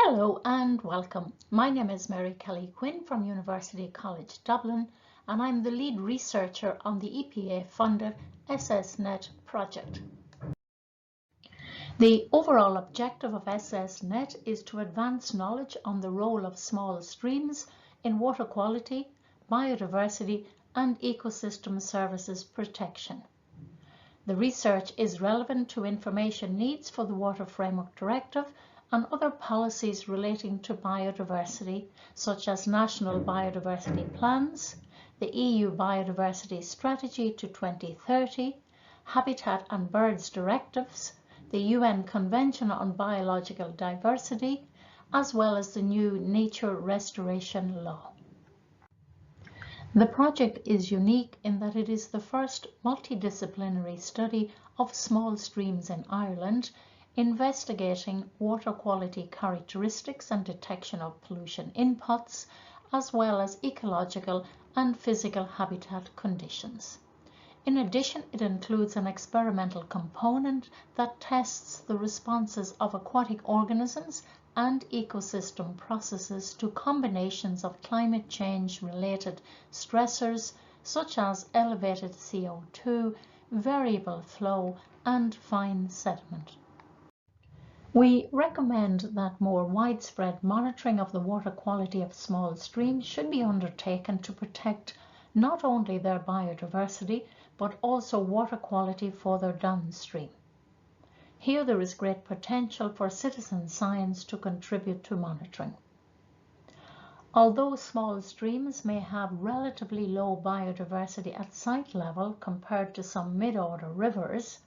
Hello and welcome. My name is Mary Kelly Quinn from University College Dublin, and I'm the lead researcher on the EPA-funded SSNet project. The overall objective of SSNet is to advance knowledge on the role of small streams in water quality, biodiversity, and ecosystem services protection. The research is relevant to information needs for the Water Framework Directive and other policies relating to biodiversity, such as national biodiversity plans, the EU Biodiversity Strategy to 2030, Habitat and Birds Directives, the UN Convention on Biological Diversity, as well as the new Nature Restoration Law. The project is unique in that it is the first multidisciplinary study of small streams in Ireland, investigating water quality characteristics and detection of pollution inputs, as well as ecological and physical habitat conditions. In addition, it includes an experimental component that tests the responses of aquatic organisms and ecosystem processes to combinations of climate change related stressors such as elevated CO2, variable flow, and fine sediment. We recommend that more widespread monitoring of the water quality of small streams should be undertaken to protect not only their biodiversity, but also water quality for their downstream. Here there is great potential for citizen science to contribute to monitoring. Although small streams may have relatively low biodiversity at site level compared to some mid-order rivers,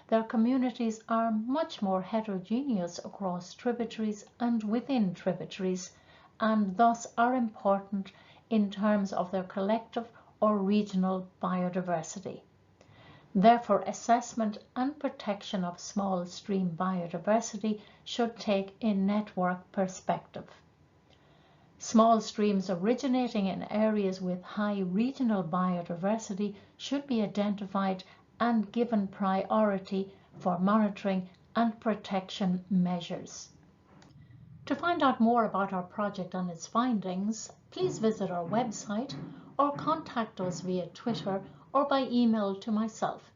their communities are much more heterogeneous across tributaries and within tributaries, and thus are important in terms of their collective or regional biodiversity. Therefore, assessment and protection of small stream biodiversity should take a network perspective. Small streams originating in areas with high regional biodiversity should be identified and given priority for monitoring and protection measures. To find out more about our project and its findings, please visit our website or contact us via Twitter or by email to myself,